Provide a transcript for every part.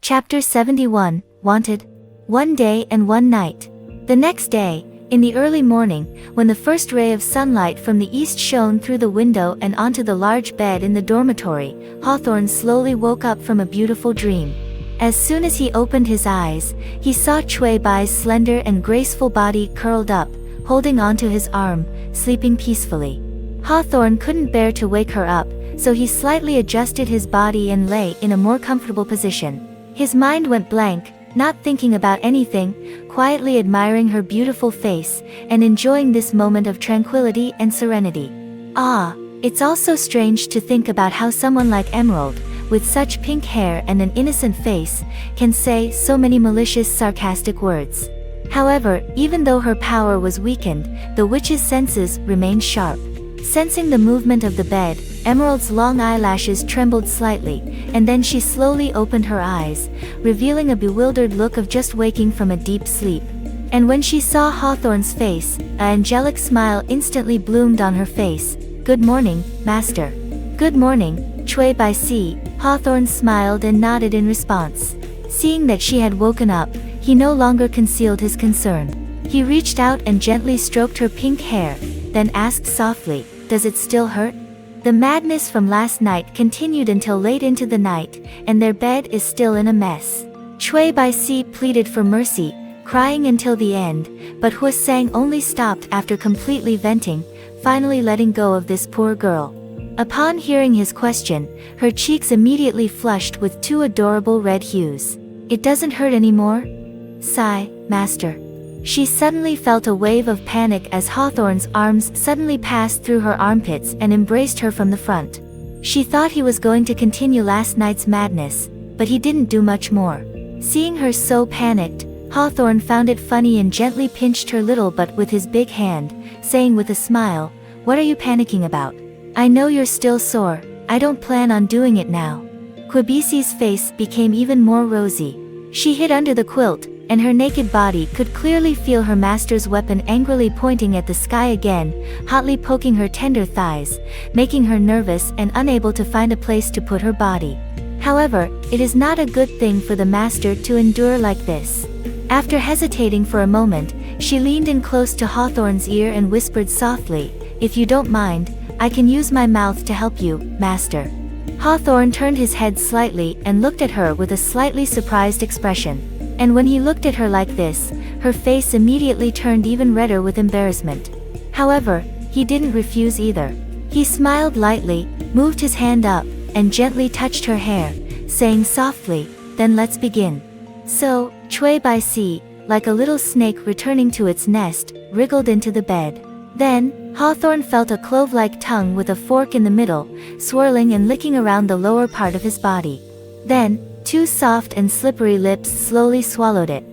Chapter 71, Wanted. One day and one night. The next day, in the early morning, when the first ray of sunlight from the east shone through the window and onto the large bed in the dormitory, Hawthorne slowly woke up from a beautiful dream. As soon as he opened his eyes, he saw Cui Bai's slender and graceful body curled up, holding onto his arm, sleeping peacefully. Hawthorne couldn't bear to wake her up, so he slightly adjusted his body and lay in a more comfortable position. His mind went blank, not thinking about anything, quietly admiring her beautiful face, and enjoying this moment of tranquility and serenity. It's also strange to think about how someone like Emerald, with such pink hair and an innocent face, can say so many malicious, sarcastic words. However, even though her power was weakened, the witch's senses remained sharp. Sensing the movement of the bed, Emerald's long eyelashes trembled slightly, and then she slowly opened her eyes, revealing a bewildered look of just waking from a deep sleep. And when she saw Hawthorne's face, an angelic smile instantly bloomed on her face. "Good morning, Master." "Good morning, Cui Bai Si." Hawthorne smiled and nodded in response. Seeing that she had woken up, he no longer concealed his concern. He reached out and gently stroked her pink hair, then asked softly, "Does it still hurt?" The madness from last night continued until late into the night, and their bed is still in a mess. Cui Bai Si pleaded for mercy, crying until the end, but Huasang only stopped after completely venting, finally letting go of this poor girl. Upon hearing his question, her cheeks immediately flushed with two adorable red hues. "It doesn't hurt anymore?" "Sigh, Master." She suddenly felt a wave of panic as Hawthorne's arms suddenly passed through her armpits and embraced her from the front. She thought he was going to continue last night's madness, but he didn't do much more. Seeing her so panicked, Hawthorne found it funny and gently pinched her little butt with his big hand, saying with a smile, "What are you panicking about? I know you're still sore. I don't plan on doing it now." Quibisi's face became even more rosy. She hid under the quilt, and her naked body could clearly feel her master's weapon angrily pointing at the sky again, hotly poking her tender thighs, making her nervous and unable to find a place to put her body. However, it is not a good thing for the master to endure like this. After hesitating for a moment, she leaned in close to Hawthorne's ear and whispered softly, "If you don't mind, I can use my mouth to help you, Master." Hawthorne turned his head slightly and looked at her with a slightly surprised expression. And when he looked at her like this, her face immediately turned even redder with embarrassment. However, he didn't refuse either. He smiled lightly, moved his hand up, and gently touched her hair, saying softly, "Then let's begin." So, Cui Bai Si, like a little snake returning to its nest, wriggled into the bed. Then, Hawthorne felt a clove-like tongue with a fork in the middle, swirling and licking around the lower part of his body. Then, two soft and slippery lips slowly swallowed it.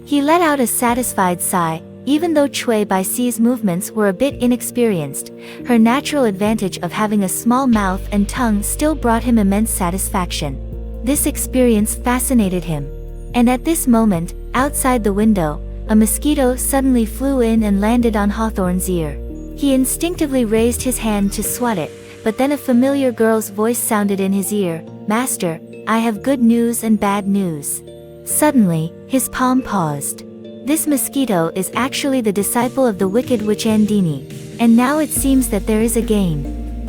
He let out a satisfied sigh. Even though Cui Bai Si's movements were a bit inexperienced, her natural advantage of having a small mouth and tongue still brought him immense satisfaction. This experience fascinated him. And at this moment, outside the window, a mosquito suddenly flew in and landed on Hawthorne's ear. He instinctively raised his hand to swat it, but then a familiar girl's voice sounded in his ear, "Master, I have good news and bad news." Suddenly, his palm paused. This mosquito is actually the disciple of the wicked witch Andini, and now it seems that there is a gain.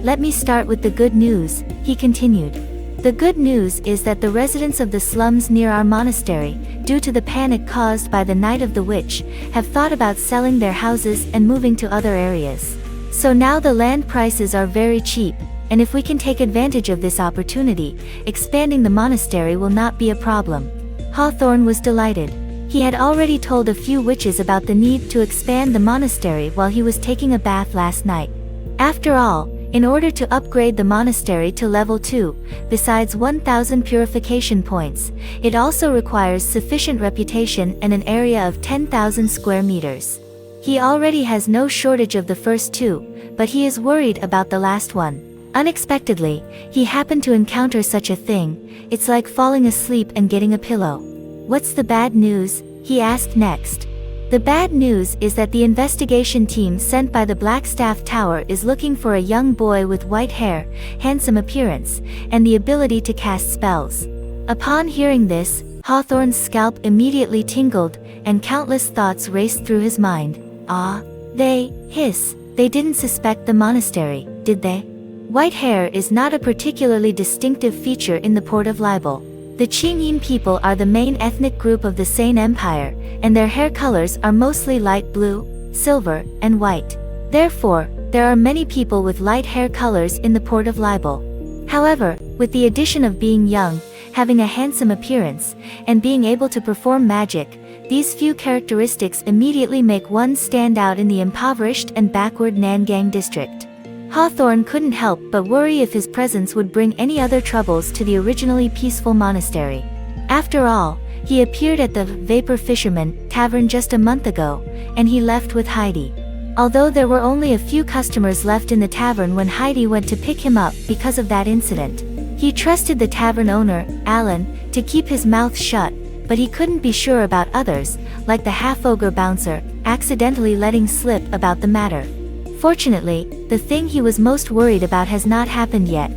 "Let me start with the good news," he continued. "The good news is that the residents of the slums near our monastery, due to the panic caused by the Night of the Witch, have thought about selling their houses and moving to other areas. So now the land prices are very cheap, and if we can take advantage of this opportunity, expanding the monastery will not be a problem." Hawthorne was delighted. He had already told a few witches about the need to expand the monastery while he was taking a bath last night. After all, in order to upgrade the monastery to level 2, besides 1,000 purification points, it also requires sufficient reputation and an area of 10,000 square meters. He already has no shortage of the first two, but he is worried about the last one. Unexpectedly, he happened to encounter such a thing. It's like falling asleep and getting a pillow. "What's the bad news?" he asked next. The bad news is that the investigation team sent by the Blackstaff Tower is looking for a young boy with white hair, handsome appearance, and the ability to cast spells. Upon hearing this, Hawthorne's scalp immediately tingled, and countless thoughts raced through his mind. They didn't suspect the monastery, did they? White hair is not a particularly distinctive feature in the Port of Libel. The Qingyin people are the main ethnic group of the Sane Empire, and their hair colors are mostly light blue, silver, and white. Therefore, there are many people with light hair colors in the Port of Libel. However, with the addition of being young, having a handsome appearance, and being able to perform magic, these few characteristics immediately make one stand out in the impoverished and backward Nangang district. Hawthorne couldn't help but worry if his presence would bring any other troubles to the originally peaceful monastery. After all, he appeared at the Vapor Fisherman tavern just a month ago, and he left with Heidi. Although there were only a few customers left in the tavern when Heidi went to pick him up because of that incident. He trusted the tavern owner, Alan, to keep his mouth shut, but he couldn't be sure about others, like the half-ogre bouncer, accidentally letting slip about the matter. Fortunately, the thing he was most worried about has not happened yet.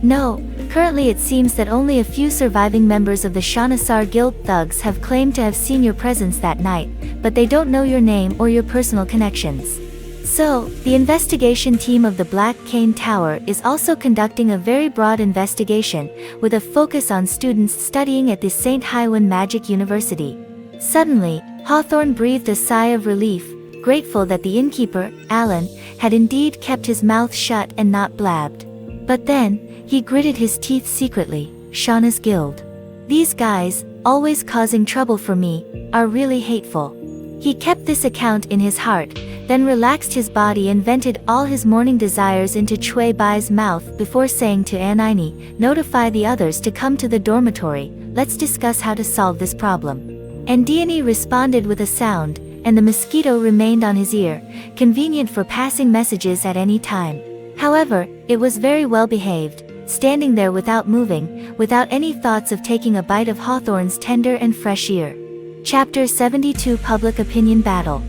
No, currently it seems that only a few surviving members of the Shanasar Guild thugs have claimed to have seen your presence that night, but they don't know your name or your personal connections. So, the investigation team of the Black Cane Tower is also conducting a very broad investigation, with a focus on students studying at the St. Hywin Magic University. Suddenly, Hawthorne breathed a sigh of relief, grateful that the innkeeper, Alan, had indeed kept his mouth shut and not blabbed. But then, he gritted his teeth secretly. Shauna's Guild. These guys, always causing trouble for me, are really hateful. He kept this account in his heart, then relaxed his body and vented all his morning desires into Chui Bai's mouth before saying to Anini, "Notify the others to come to the dormitory, let's discuss how to solve this problem." Andiani responded with a sound, and the mosquito remained on his ear, convenient for passing messages at any time. However, it was very well behaved, standing there without moving, without any thoughts of taking a bite of Hawthorne's tender and fresh ear. Chapter 72 Public Opinion Battle.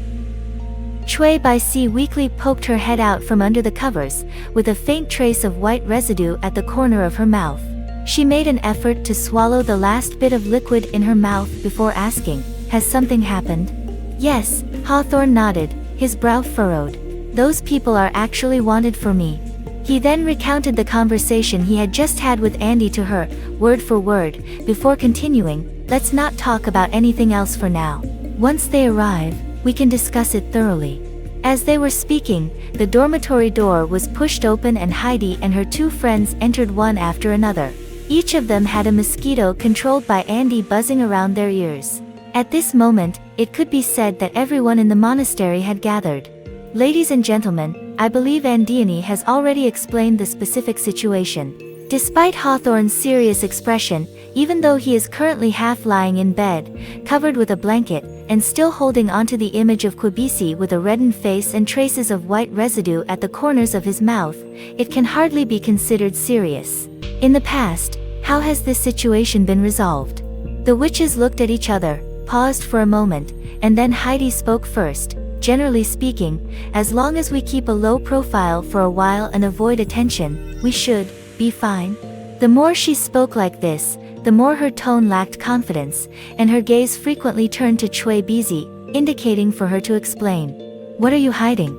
Chui Bai Si weakly poked her head out from under the covers, with a faint trace of white residue at the corner of her mouth. She made an effort to swallow the last bit of liquid in her mouth before asking, "Has something happened?" "Yes," Hawthorne nodded, his brow furrowed. "Those people are actually wanted for me." He then recounted the conversation he had just had with Andy to her, word for word, before continuing, "Let's not talk about anything else for now. Once they arrive, we can discuss it thoroughly." As they were speaking, the dormitory door was pushed open and Heidi and her two friends entered one after another. Each of them had a mosquito controlled by Andy buzzing around their ears. At this moment, it could be said that everyone in the monastery had gathered. "Ladies and gentlemen, I believe Andiani has already explained the specific situation." Despite Hawthorne's serious expression, even though he is currently half lying in bed, covered with a blanket, and still holding onto the image of Kwabisi with a reddened face and traces of white residue at the corners of his mouth, it can hardly be considered serious. In the past, how has this situation been resolved? The witches looked at each other, paused for a moment, and then Heidi spoke first. "Generally speaking, as long as we keep a low profile for a while and avoid attention, we should be fine." The more she spoke like this, the more her tone lacked confidence, and her gaze frequently turned to Chui Bizi, indicating for her to explain. "What are you hiding?"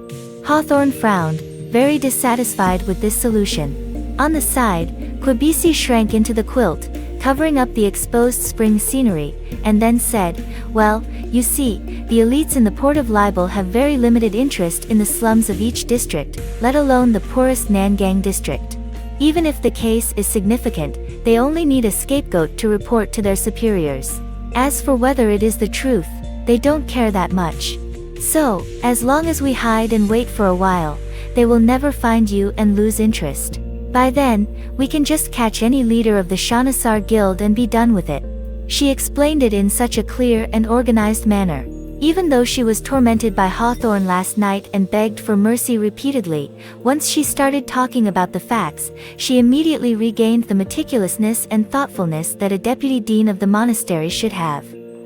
Hawthorne frowned, very dissatisfied with this solution. On the side, Kwabisi shrank into the quilt, covering up the exposed spring scenery, and then said, "Well, you see, the elites in the Port of Libel have very limited interest in the slums of each district, let alone the poorest Nangang district. Even if the case is significant, they only need a scapegoat to report to their superiors. As for whether it is the truth, they don't care that much. So, as long as we hide and wait for a while, they will never find you and lose interest. By then, we can just catch any leader of the Shanasar Guild and be done with it." She explained it in such a clear and organized manner. Even though she was tormented by Hawthorne last night and begged for mercy repeatedly, once she started talking about the facts, she immediately regained the meticulousness and thoughtfulness that a deputy dean of the monastery should have.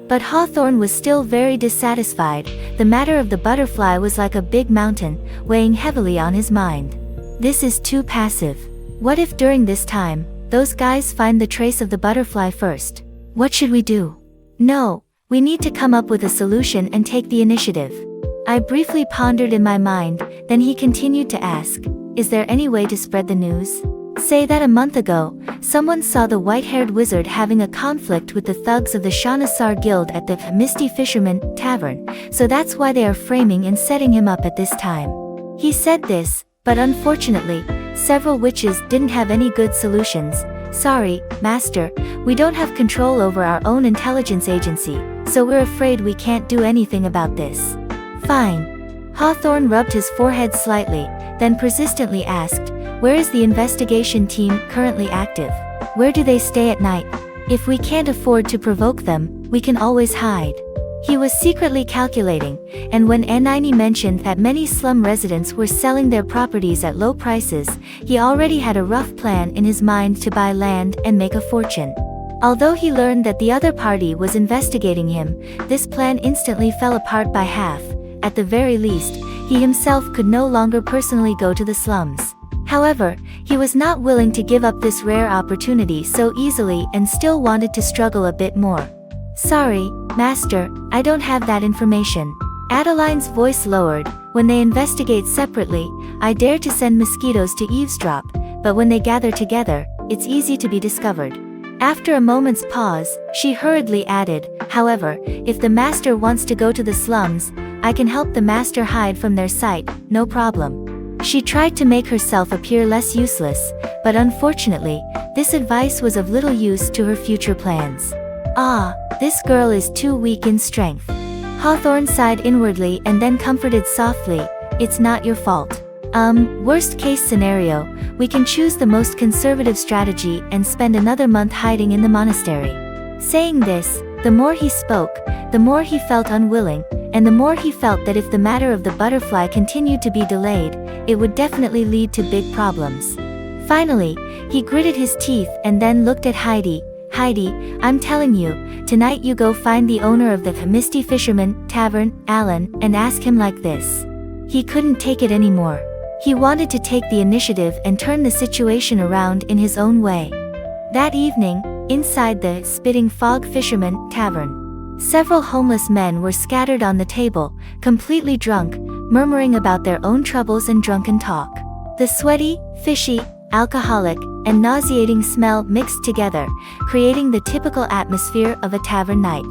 But Hawthorne was still very dissatisfied. The matter of the butterfly was like a big mountain, weighing heavily on his mind. This is too passive. What if during this time, those guys find the trace of the butterfly first. What should we do? No, we need to come up with a solution and take the initiative. I briefly pondered in my mind, then he continued to ask, is there any way to spread the news? Say that a month ago, someone saw the white-haired wizard having a conflict with the thugs of the Shanasar Guild at the Misty Fisherman Tavern, so that's why they are framing and setting him up at this time. He said this, but unfortunately, several witches didn't have any good solutions. Sorry, Master, we don't have control over our own intelligence agency, so we're afraid we can't do anything about this. Fine. Hawthorne rubbed his forehead slightly, then persistently asked, where is the investigation team currently active? Where do they stay at night? If we can't afford to provoke them, we can always hide. He was secretly calculating, and when Anini mentioned that many slum residents were selling their properties at low prices, he already had a rough plan in his mind to buy land and make a fortune. Although he learned that the other party was investigating him, this plan instantly fell apart by half. At the very least, he himself could no longer personally go to the slums. However, he was not willing to give up this rare opportunity so easily and still wanted to struggle a bit more. Sorry, Master, I don't have that information. Adeline's voice lowered. When they investigate separately, I dare to send mosquitoes to eavesdrop, but when they gather together, it's easy to be discovered. After a moment's pause, she hurriedly added, however, if the Master wants to go to the slums, I can help the Master hide from their sight, no problem. She tried to make herself appear less useless, but unfortunately, this advice was of little use to her future plans. Ah, this girl is too weak in strength. Hawthorne sighed inwardly and then comforted softly, it's not your fault. Worst case scenario, we can choose the most conservative strategy and spend another month hiding in the monastery. Saying this, the more he spoke, the more he felt unwilling, and the more he felt that if the matter of the butterfly continued to be delayed, it would definitely lead to big problems. Finally, he gritted his teeth and then looked at Heidi. Heidi, I'm telling you, tonight you go find the owner of the Misty Fisherman Tavern, Alan, and ask him like this. He couldn't take it anymore. He wanted to take the initiative and turn the situation around in his own way. That evening, inside the Spitting Fog Fisherman Tavern, several homeless men were scattered on the table, completely drunk, murmuring about their own troubles and drunken talk. The sweaty, fishy, alcoholic, and nauseating smell mixed together, creating the typical atmosphere of a tavern night.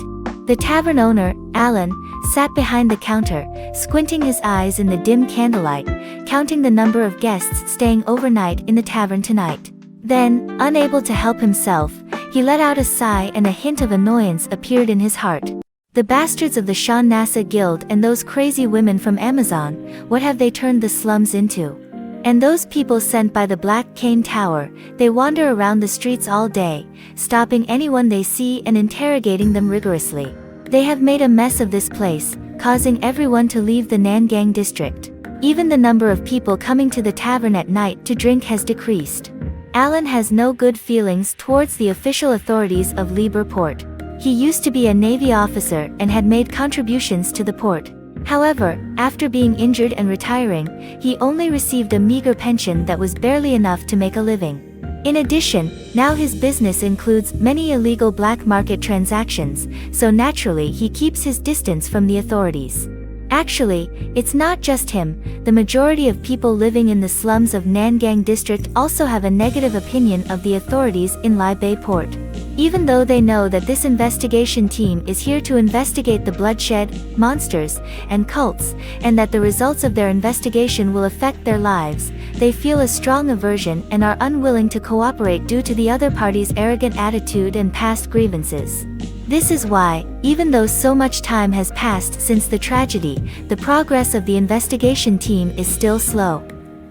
The tavern owner, Alan, sat behind the counter, squinting his eyes in the dim candlelight, counting the number of guests staying overnight in the tavern tonight. Then, unable to help himself, he let out a sigh and a hint of annoyance appeared in his heart. The bastards of the Shanasa Guild and those crazy women from Amazon, what have they turned the slums into? And those people sent by the Black Cane Tower, they wander around the streets all day, stopping anyone they see and interrogating them rigorously. They have made a mess of this place, causing everyone to leave the Nangang district. Even the number of people coming to the tavern at night to drink has decreased. Alan has no good feelings towards the official authorities of Liber Port. He used to be a Navy officer and had made contributions to the port. However, after being injured and retiring, he only received a meager pension that was barely enough to make a living. In addition, now his business includes many illegal black market transactions, so naturally he keeps his distance from the authorities. Actually, it's not just him, the majority of people living in the slums of Nangang district also have a negative opinion of the authorities in Lai Bay Port. Even though they know that this investigation team is here to investigate the bloodshed, monsters, and cults, and that the results of their investigation will affect their lives, they feel a strong aversion and are unwilling to cooperate due to the other party's arrogant attitude and past grievances. This is why, even though so much time has passed since the tragedy, the progress of the investigation team is still slow.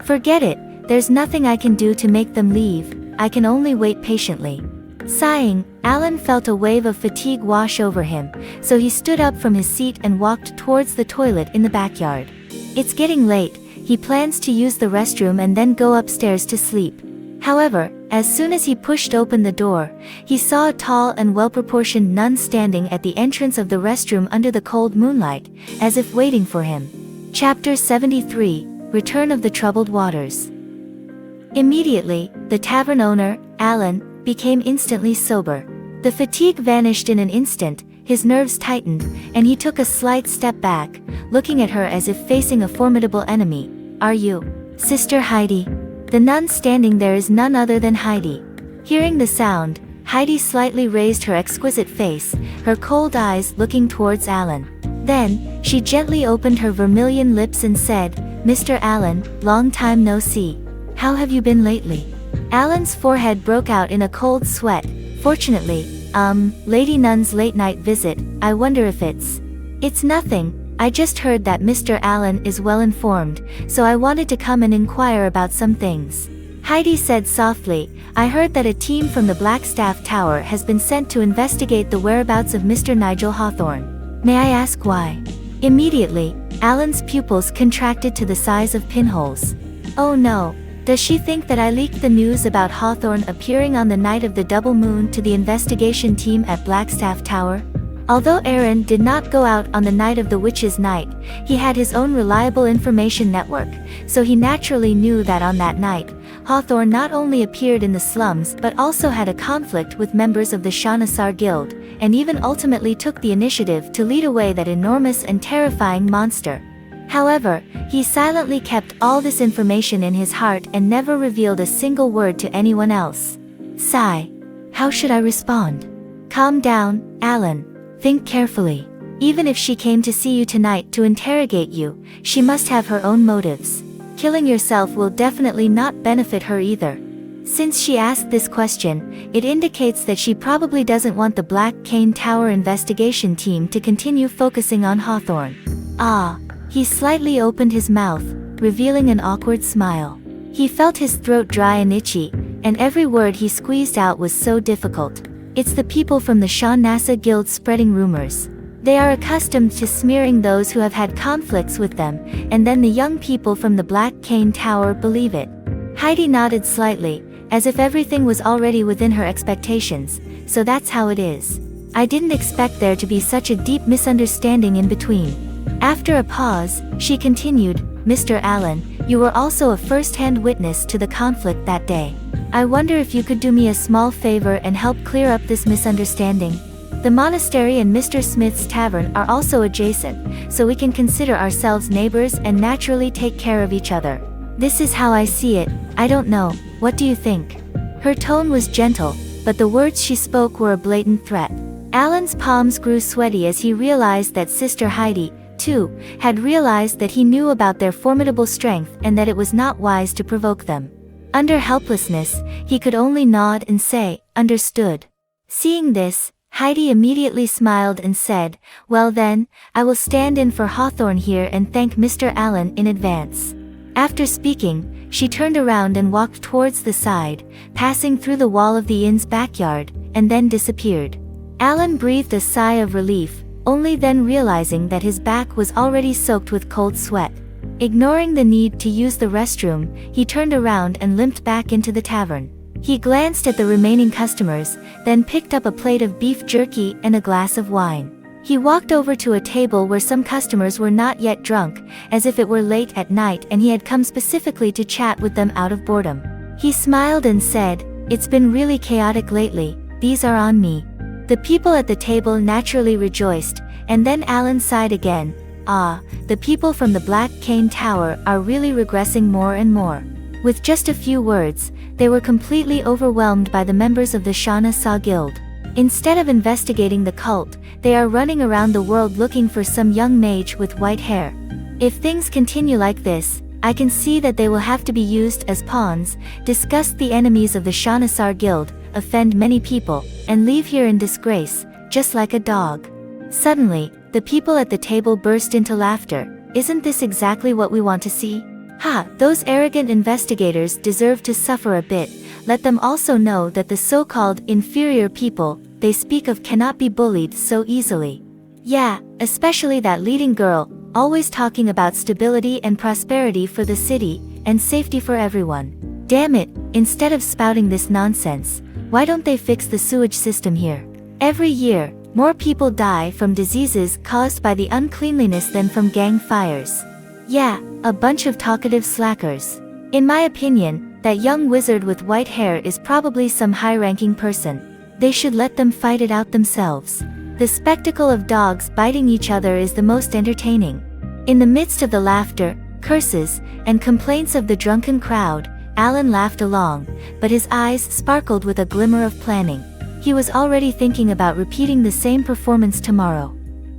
Forget it, there's nothing I can do to make them leave, I can only wait patiently. Sighing, Alan felt a wave of fatigue wash over him, so he stood up from his seat and walked towards the toilet in the backyard. It's getting late, he plans to use the restroom and then go upstairs to sleep. However, as soon as he pushed open the door, he saw a tall and well-proportioned nun standing at the entrance of the restroom under the cold moonlight, as if waiting for him. Chapter 73, Return of the Troubled Waters. Immediately, the tavern owner, Alan, became instantly sober. The fatigue vanished in an instant, his nerves tightened, and he took a slight step back, looking at her as if facing a formidable enemy. "Are you Sister Heidi?" The nun standing there is none other than Heidi. Hearing the sound, Heidi slightly raised her exquisite face, her cold eyes looking towards Alan. Then, she gently opened her vermilion lips and said, "Mr. Alan, long time no see. How have you been lately?" Alan's forehead broke out in a cold sweat. "Fortunately, Lady Nun's late night visit, I wonder if It's nothing, I just heard that Mr. Alan is well informed, so I wanted to come and inquire about some things." Heidi said softly, "I heard that a team from the Blackstaff Tower has been sent to investigate the whereabouts of Mr. Nigel Hawthorne. May I ask why?" Immediately, Alan's pupils contracted to the size of pinholes. "Oh no. Does she think that I leaked the news about Hawthorne appearing on the night of the double moon to the investigation team at Blackstaff Tower?" Although Aaron did not go out on the night of the witch's night, he had his own reliable information network, so he naturally knew that on that night, Hawthorne not only appeared in the slums but also had a conflict with members of the Shanasar Guild, and even ultimately took the initiative to lead away that enormous and terrifying monster. However, he silently kept all this information in his heart and never revealed a single word to anyone else. Sigh. How should I respond? Calm down, Alan. Think carefully. Even if she came to see you tonight to interrogate you, she must have her own motives. Killing yourself will definitely not benefit her either. Since she asked this question, it indicates that she probably doesn't want the Black Cane Tower investigation team to continue focusing on Hawthorne. Ah. He slightly opened his mouth, revealing an awkward smile. He felt his throat dry and itchy, and every word he squeezed out was so difficult. It's the people from the Shanasa Guild spreading rumors. They are accustomed to smearing those who have had conflicts with them, and then the young people from the Black Cane Tower believe it. Heidi nodded slightly, as if everything was already within her expectations, so that's how it is. I didn't expect there to be such a deep misunderstanding in between. After a pause, she continued, Mr. Allen, you were also a first-hand witness to the conflict that day. I wonder if you could do me a small favor and help clear up this misunderstanding. The monastery and Mr. Smith's tavern are also adjacent, so we can consider ourselves neighbors and naturally take care of each other. This is how I see it. I don't know, what do you think? Her tone was gentle, but the words she spoke were a blatant threat. Alan's palms grew sweaty as he realized that Sister Heidi, too, had realized that he knew about their formidable strength and that it was not wise to provoke them. Under helplessness, he could only nod and say, understood. Seeing this, Heidi immediately smiled and said, well then, I will stand in for Hawthorne here and thank Mr. Allen in advance. After speaking, she turned around and walked towards the side, passing through the wall of the inn's backyard, and then disappeared. Alan breathed a sigh of relief, only then realizing that his back was already soaked with cold sweat. Ignoring the need to use the restroom, he turned around and limped back into the tavern. He glanced at the remaining customers, then picked up a plate of beef jerky and a glass of wine. He walked over to a table where some customers were not yet drunk, as if it were late at night and he had come specifically to chat with them out of boredom. He smiled and said, it's been really chaotic lately, these are on me. The people at the table naturally rejoiced, and then Alan sighed again. Ah, the people from the Black Cane Tower are really regressing more and more. With just a few words, they were completely overwhelmed by the members of the Shana Sa Guild. Instead of investigating the cult, they are running around the world looking for some young mage with white hair. If things continue like this, I can see that they will have to be used as pawns, disgust the enemies of the Shanasar Guild, offend many people, and leave here in disgrace, just like a dog. Suddenly, the people at the table burst into laughter. Isn't this exactly what we want to see? Ha, those arrogant investigators deserve to suffer a bit. Let them also know that the so-called inferior people they speak of cannot be bullied so easily. Yeah, especially that leading girl, always talking about stability and prosperity for the city, and safety for everyone. Damn it, instead of spouting this nonsense, why don't they fix the sewage system here? Every year, more people die from diseases caused by the uncleanliness than from gang fires. Yeah, a bunch of talkative slackers. In my opinion, That young wizard with white hair is probably some high-ranking person. They should let them fight it out themselves. The spectacle of dogs biting each other is the most entertaining. In the midst of the laughter, curses, and complaints of the drunken crowd, Alan laughed along, but his eyes sparkled with a glimmer of planning. He was already thinking about repeating the same performance tomorrow.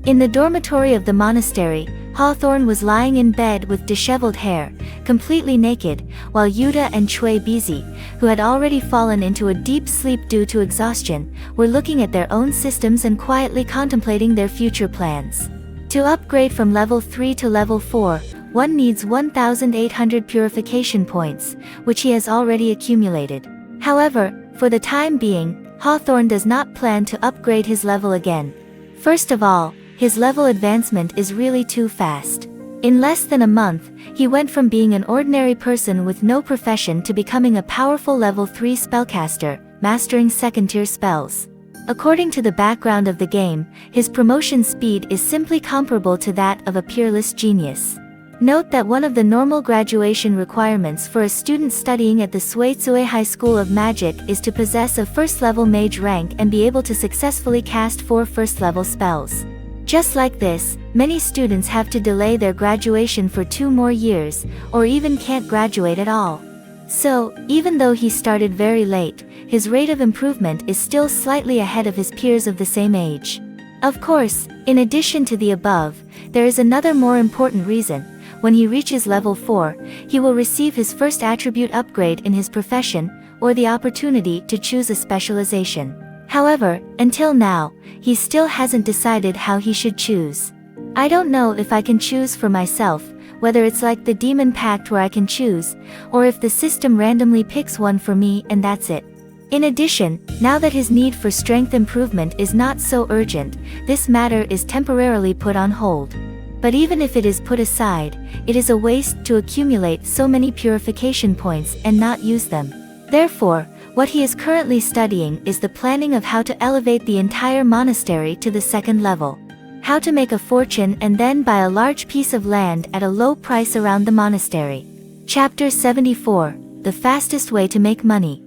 In the dormitory of the monastery, Hawthorne was lying in bed with disheveled hair, completely naked, while Yuta and Chui Bizi, who had already fallen into a deep sleep due to exhaustion, were looking at their own systems and quietly contemplating their future plans. To upgrade from level 3 to level 4, one needs 1,800 purification points, which he has already accumulated. However, for the time being, Hawthorne does not plan to upgrade his level again. First of all, his level advancement is really too fast. In less than a month, he went from being an ordinary person with no profession to becoming a powerful level 3 spellcaster, mastering second-tier spells. According to the background of the game, his promotion speed is simply comparable to that of a peerless genius. Note that one of the normal graduation requirements for a student studying at the Suitsue High School of Magic is to possess a first-level mage rank and be able to successfully cast 4 first-level spells. Just like this, many students have to delay their graduation for 2 more years, or even can't graduate at all. So, even though he started very late, his rate of improvement is still slightly ahead of his peers of the same age. Of course, in addition to the above, there is another more important reason. When he reaches level 4, he will receive his first attribute upgrade in his profession, or the opportunity to choose a specialization. However, until now, he still hasn't decided how he should choose. I don't know if I can choose for myself, whether it's like the Demon Pact where I can choose, or if the system randomly picks one for me and that's it. In addition, now that his need for strength improvement is not so urgent, this matter is temporarily put on hold. But even if it is put aside, it is a waste to accumulate so many purification points and not use them. Therefore, what he is currently studying is the planning of how to elevate the entire monastery to the 2nd level. How to make a fortune and then buy a large piece of land at a low price around the monastery. Chapter 74, The Fastest Way to Make Money.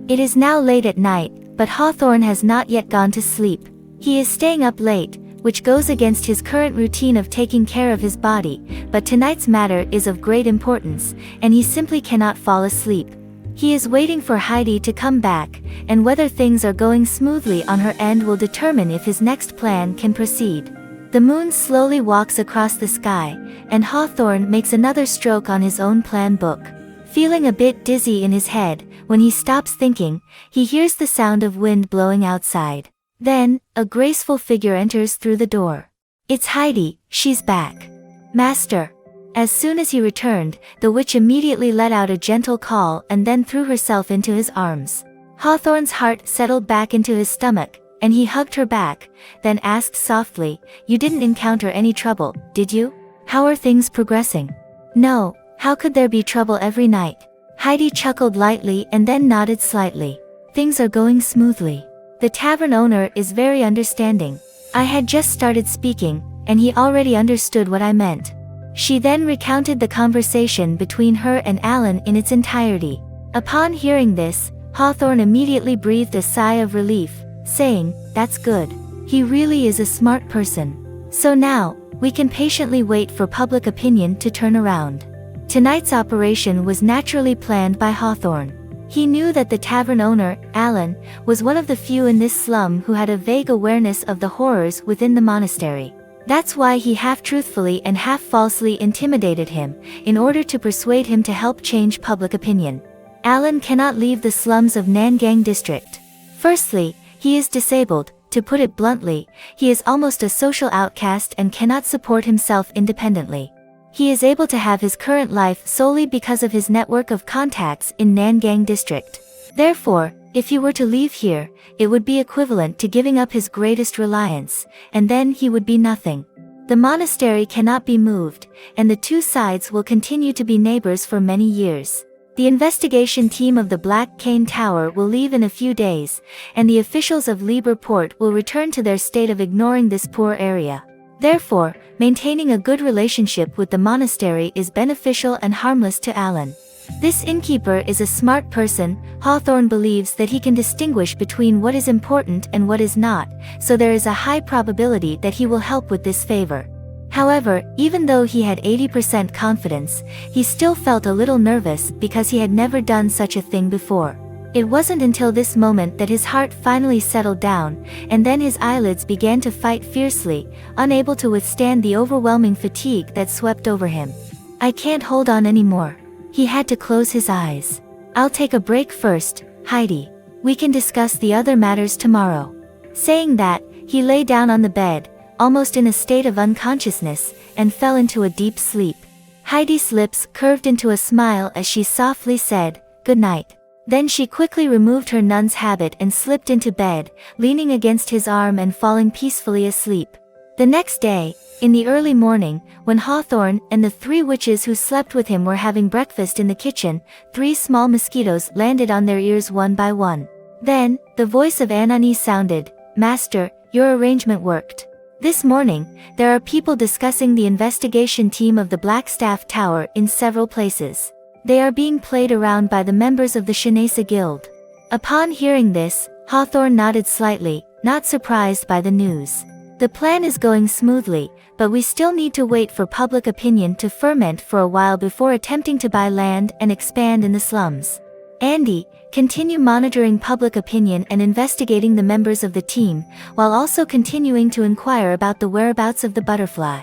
It is now late at night, but Hawthorne has not yet gone to sleep. He is staying up late, which goes against his current routine of taking care of his body, but tonight's matter is of great importance, and he simply cannot fall asleep. He is waiting for Heidi to come back, and whether things are going smoothly on her end will determine if his next plan can proceed. The moon slowly walks across the sky, and Hawthorne makes another stroke on his own plan book. Feeling a bit dizzy in his head, when he stops thinking, he hears the sound of wind blowing outside. Then, a graceful figure enters through the door. It's Heidi, she's back. Master. As soon as he returned, the witch immediately let out a gentle call and then threw herself into his arms. Hawthorne's heart settled back into his stomach, and he hugged her back, then asked softly, "You didn't encounter any trouble, did you? How are things progressing?" "No, how could there be trouble every night?" Heidi chuckled lightly and then nodded slightly. "Things are going smoothly. The tavern owner is very understanding. I had just started speaking, and he already understood what I meant." She then recounted the conversation between her and Alan in its entirety. Upon hearing this, Hawthorne immediately breathed a sigh of relief, saying, "That's good. He really is a smart person. So now, we can patiently wait for public opinion to turn around." Tonight's operation was naturally planned by Hawthorne. He knew that the tavern owner, Alan, was one of the few in this slum who had a vague awareness of the horrors within the monastery. That's why he half-truthfully and half-falsely intimidated him, in order to persuade him to help change public opinion. Alan cannot leave the slums of Nangang district. Firstly, he is disabled. To put it bluntly, he is almost a social outcast and cannot support himself independently. He is able to have his current life solely because of his network of contacts in Nangang district. Therefore, if he were to leave here, it would be equivalent to giving up his greatest reliance, and then he would be nothing. The monastery cannot be moved, and the two sides will continue to be neighbors for many years. The investigation team of the Black Cane Tower will leave in a few days, and the officials of Liber Port will return to their state of ignoring this poor area. Therefore, maintaining a good relationship with the monastery is beneficial and harmless to Alan. This innkeeper is a smart person. Hawthorne believes that he can distinguish between what is important and what is not, so there is a high probability that he will help with this favor. However, even though he had 80% confidence, he still felt a little nervous because he had never done such a thing before. It wasn't until this moment that his heart finally settled down, and then his eyelids began to fight fiercely, unable to withstand the overwhelming fatigue that swept over him. I can't hold on anymore. He had to close his eyes. I'll take a break first, Heidi. We can discuss the other matters tomorrow. Saying that, he lay down on the bed, almost in a state of unconsciousness, and fell into a deep sleep. Heidi's lips curved into a smile as she softly said, "Good night." Then she quickly removed her nun's habit and slipped into bed, leaning against his arm and falling peacefully asleep. The next day, in the early morning, when Hawthorne and the 3 witches who slept with him were having breakfast in the kitchen, 3 small mosquitoes landed on their ears one by one. Then, the voice of Anani sounded, "Master, your arrangement worked. This morning, there are people discussing the investigation team of the Blackstaff Tower in several places. They are being played around by the members of the Shanesa Guild." Upon hearing this, Hawthorne nodded slightly, not surprised by the news. The plan is going smoothly, but we still need to wait for public opinion to ferment for a while before attempting to buy land and expand in the slums. Andy, continue monitoring public opinion and investigating the members of the team, while also continuing to inquire about the whereabouts of the butterfly.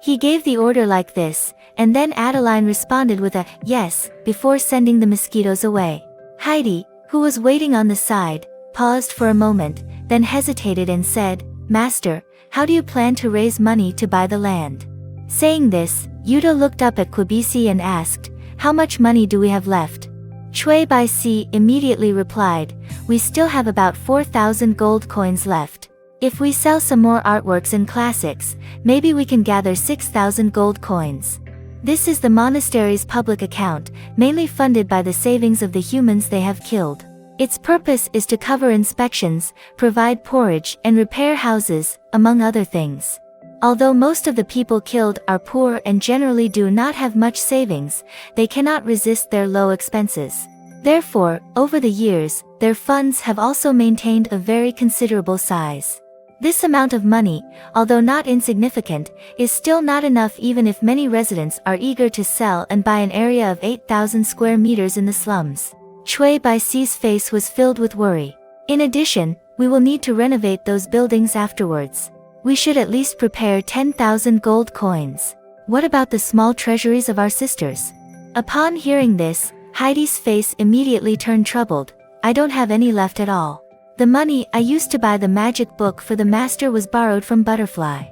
He gave the order like this, and then Adeline responded with a "yes" before sending the mosquitoes away. Heidi, who was waiting on the side, paused for a moment, then hesitated and said, "Master, how do you plan to raise money to buy the land?" Saying this, Yuta looked up at Kwabisi and asked, "How much money do we have left?" Chui Bai Si immediately replied, "We still have about 4,000 gold coins left. If we sell some more artworks and classics, maybe we can gather 6,000 gold coins." This is the monastery's public account, mainly funded by the savings of the humans they have killed. Its purpose is to cover inspections, provide porridge, and repair houses, among other things. Although most of the people killed are poor and generally do not have much savings, they cannot resist their low expenses. Therefore, over the years, their funds have also maintained a very considerable size. This amount of money, although not insignificant, is still not enough even if many residents are eager to sell and buy an area of 8,000 square meters in the slums. Chui Bai Si's face was filled with worry. In addition, we will need to renovate those buildings afterwards. We should at least prepare 10,000 gold coins. What about the small treasuries of our sisters? Upon hearing this, Heidi's face immediately turned troubled. "I don't have any left at all. The money I used to buy the magic book for the master was borrowed from Butterfly."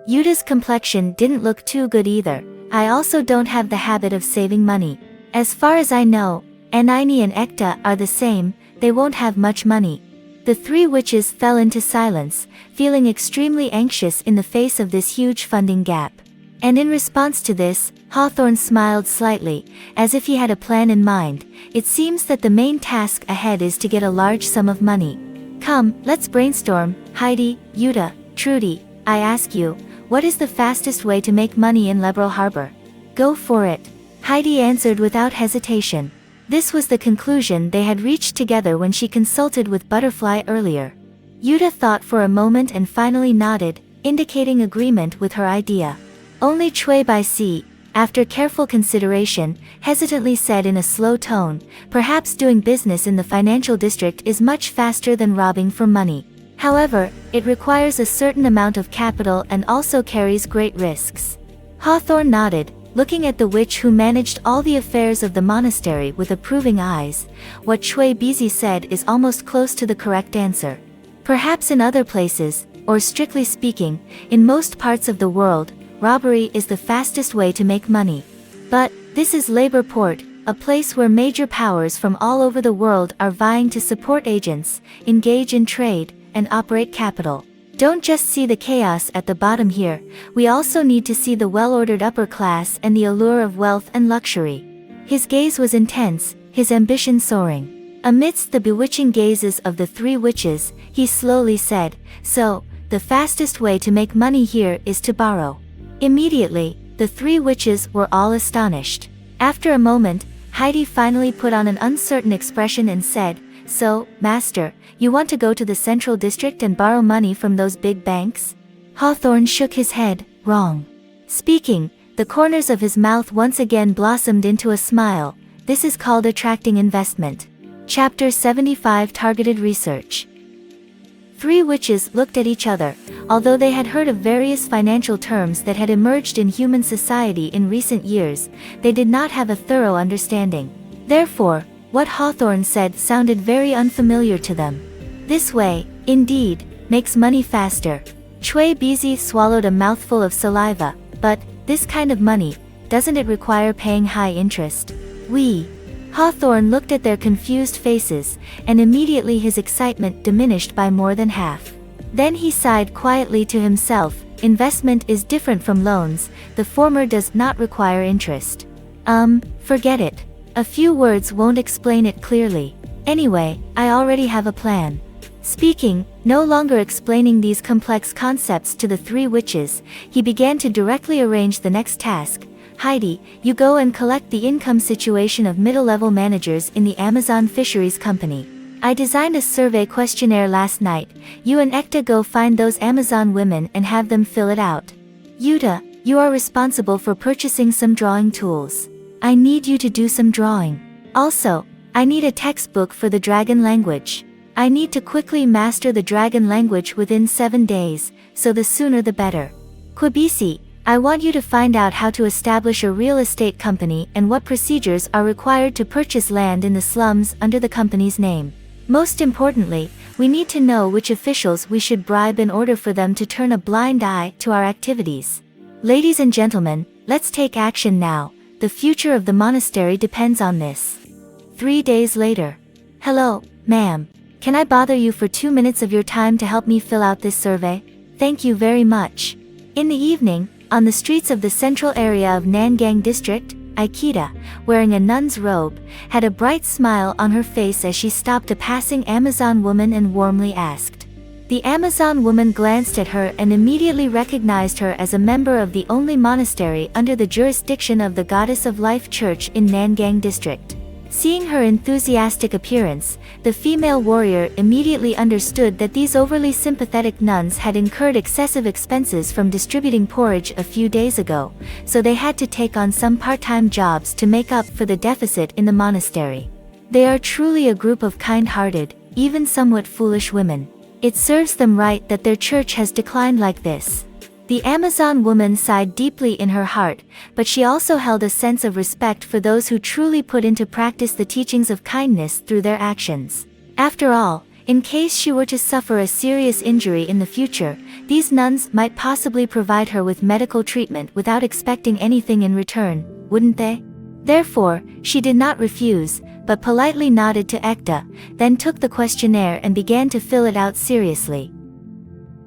Yuta's complexion didn't look too good either. "I also don't have the habit of saving money. As far as I know, Anini and Ekta are the same, they won't have much money." The 3 witches fell into silence, feeling extremely anxious in the face of this huge funding gap. And in response to this, Hawthorne smiled slightly, as if he had a plan in mind. It seems that the main task ahead is to get a large sum of money. "Come, let's brainstorm, Heidi, Yuta, Trudy, I ask you, what is the fastest way to make money in Liberal Harbor?" "Go for it," Heidi answered without hesitation. This was the conclusion they had reached together when she consulted with Butterfly earlier. Yuta thought for a moment and finally nodded, indicating agreement with her idea. Only Chui Bai Si, after careful consideration, hesitantly said in a slow tone, "Perhaps doing business in the financial district is much faster than robbing for money. However, it requires a certain amount of capital and also carries great risks." Hawthorne nodded, looking at the witch who managed all the affairs of the monastery with approving eyes. What Chui Bizi said is almost close to the correct answer. Perhaps in other places, or strictly speaking, in most parts of the world, robbery is the fastest way to make money. But, this is Labor Port, a place where major powers from all over the world are vying to support agents, engage in trade, and operate capital. Don't just see the chaos at the bottom here, we also need to see the well-ordered upper class and the allure of wealth and luxury. His gaze was intense, his ambition soaring. Amidst the bewitching gazes of the 3 witches, he slowly said, "So, the fastest way to make money here is to borrow." Immediately, the 3 witches were all astonished. After a moment, Heidi finally put on an uncertain expression and said, "So, master, you want to go to the central district and borrow money from those big banks?" Hawthorne shook his head. "Wrong." Speaking, the corners of his mouth once again blossomed into a smile. "This is called attracting investment." Chapter 75 Targeted Research. Three witches looked at each other. Although they had heard of various financial terms that had emerged in human society in recent years, they did not have a thorough understanding. Therefore, what Hawthorne said sounded very unfamiliar to them. "This way, indeed, makes money faster." Chui Bizi swallowed a mouthful of saliva. "But, this kind of money, doesn't it require paying high interest?" Hawthorne looked at their confused faces, and immediately his excitement diminished by more than half. Then he sighed quietly to himself. "Investment is different from loans, the former does not require interest." Forget it. A few words won't explain it clearly. Anyway, I already have a plan." Speaking, no longer explaining these complex concepts to the three witches, he began to directly arrange the next task. "Heidi, you go and collect the income situation of middle-level managers in the Amazon Fisheries Company. I designed a survey questionnaire last night. You and Ekta go find those Amazon women and have them fill it out. Yuta, you are responsible for purchasing some drawing tools. I need you to do some drawing. Also, I need a textbook for the dragon language. I need to quickly master the dragon language within 7 days, so the sooner the better. Kwabisi, I want you to find out how to establish a real estate company and what procedures are required to purchase land in the slums under the company's name. Most importantly, we need to know which officials we should bribe in order for them to turn a blind eye to our activities. Ladies and gentlemen, let's take action now. The future of the monastery depends on this." 3 days later. "Hello, ma'am. Can I bother you for 2 minutes of your time to help me fill out this survey? Thank you very much." In the evening, on the streets of the central area of Nangang District, Aikita, wearing a nun's robe, had a bright smile on her face as she stopped a passing Amazon woman and warmly asked. The Amazon woman glanced at her and immediately recognized her as a member of the only monastery under the jurisdiction of the Goddess of Life Church in Nangang District. Seeing her enthusiastic appearance, the female warrior immediately understood that these overly sympathetic nuns had incurred excessive expenses from distributing porridge a few days ago, so they had to take on some part-time jobs to make up for the deficit in the monastery. They are truly a group of kind-hearted, even somewhat foolish women. It serves them right that their church has declined like this. The Amazon woman sighed deeply in her heart, but she also held a sense of respect for those who truly put into practice the teachings of kindness through their actions. After all, in case she were to suffer a serious injury in the future, these nuns might possibly provide her with medical treatment without expecting anything in return, wouldn't they? Therefore, she did not refuse, but politely nodded to Ekta, then took the questionnaire and began to fill it out seriously.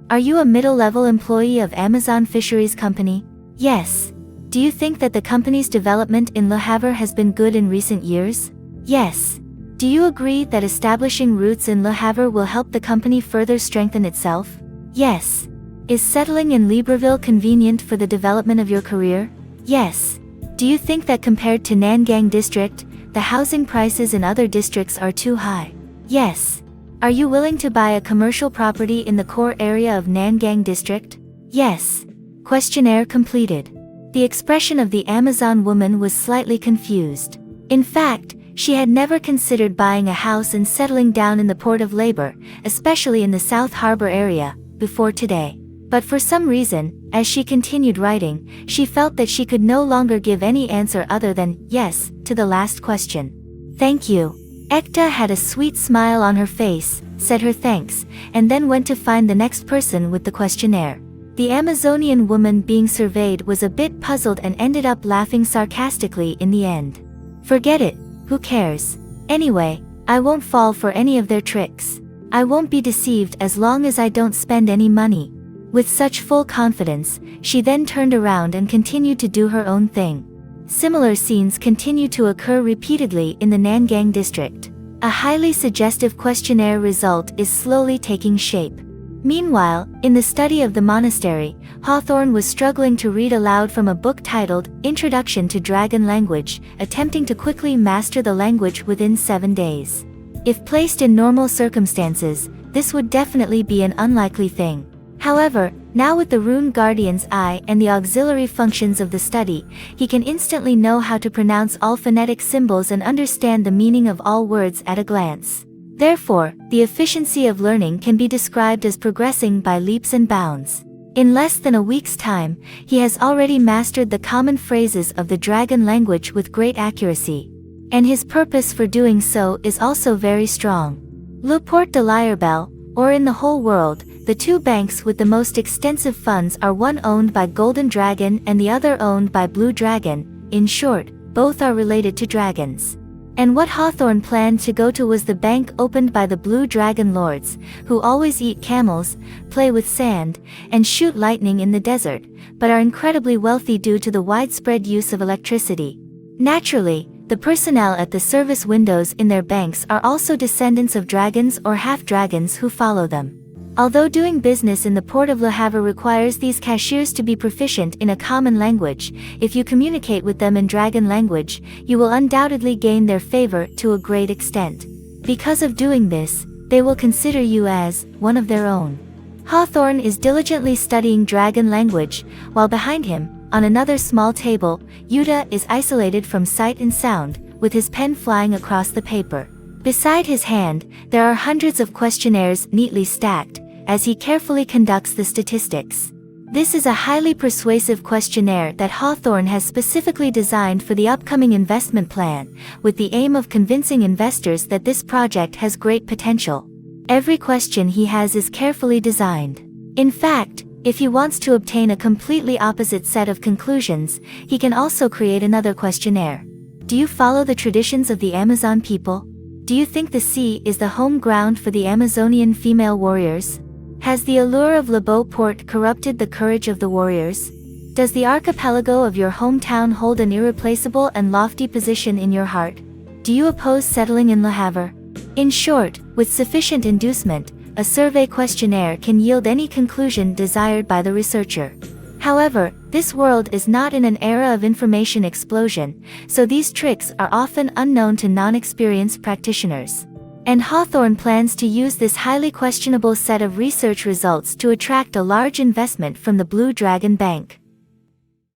"Are you a middle-level employee of Amazon Fisheries Company?" "Yes." "Do you think that the company's development in Le Havre has been good in recent years?" "Yes." "Do you agree that establishing roots in Le Havre will help the company further strengthen itself?" "Yes." "Is settling in Libreville convenient for the development of your career?" "Yes." "Do you think that compared to Nangang District, the housing prices in other districts are too high?" "Yes." "Are you willing to buy a commercial property in the core area of Nangang District?" "Yes." Questionnaire completed. The expression of the Amazon woman was slightly confused. In fact, she had never considered buying a house and settling down in the Port of Labor, especially in the South Harbor area, before today. But for some reason, as she continued writing, she felt that she could no longer give any answer other than yes to the last question. "Thank you." Ekta had a sweet smile on her face, said her thanks, and then went to find the next person with the questionnaire. The Amazonian woman being surveyed was a bit puzzled and ended up laughing sarcastically in the end. "Forget it, who cares? Anyway, I won't fall for any of their tricks. I won't be deceived as long as I don't spend any money." With such full confidence, she then turned around and continued to do her own thing. Similar scenes continue to occur repeatedly in the Nangang District. A highly suggestive questionnaire result is slowly taking shape. Meanwhile, in the study of the monastery, Hawthorne was struggling to read aloud from a book titled Introduction to Dragon Language, attempting to quickly master the language within 7 days. If placed in normal circumstances, this would definitely be an unlikely thing. However, now with the Rune Guardian's eye and the auxiliary functions of the study, he can instantly know how to pronounce all phonetic symbols and understand the meaning of all words at a glance. Therefore, the efficiency of learning can be described as progressing by leaps and bounds. In less than a week's time, he has already mastered the common phrases of the dragon language with great accuracy. And his purpose for doing so is also very strong. Le Port de l'Irebelle, or in the whole world, the two banks with the most extensive funds are one owned by Golden Dragon and the other owned by Blue Dragon. In short, both are related to dragons. And what Hawthorne planned to go to was the bank opened by the Blue Dragon Lords, who always eat camels, play with sand, and shoot lightning in the desert, but are incredibly wealthy due to the widespread use of electricity. Naturally, the personnel at the service windows in their banks are also descendants of dragons or half-dragons who follow them. Although doing business in the port of Le Havre requires these cashiers to be proficient in a common language, if you communicate with them in dragon language, you will undoubtedly gain their favor to a great extent. Because of doing this, they will consider you as one of their own. Hawthorne is diligently studying dragon language, while behind him, on another small table, Yuta is isolated from sight and sound, with his pen flying across the paper. Beside his hand, there are hundreds of questionnaires neatly stacked, as he carefully conducts the statistics. This is a highly persuasive questionnaire that Hawthorne has specifically designed for the upcoming investment plan, with the aim of convincing investors that this project has great potential. Every question he has is carefully designed. In fact, if he wants to obtain a completely opposite set of conclusions, he can also create another questionnaire. Do you follow the traditions of the Amazon people? Do you think the sea is the home ground for the Amazonian female warriors? Has the allure of Le Beau Port corrupted the courage of the warriors? Does the archipelago of your hometown hold an irreplaceable and lofty position in your heart? Do you oppose settling in Le Havre? In short, with sufficient inducement, a survey questionnaire can yield any conclusion desired by the researcher. However, this world is not in an era of information explosion, so these tricks are often unknown to non-experienced practitioners. And Hawthorne plans to use this highly questionable set of research results to attract a large investment from the Blue Dragon Bank.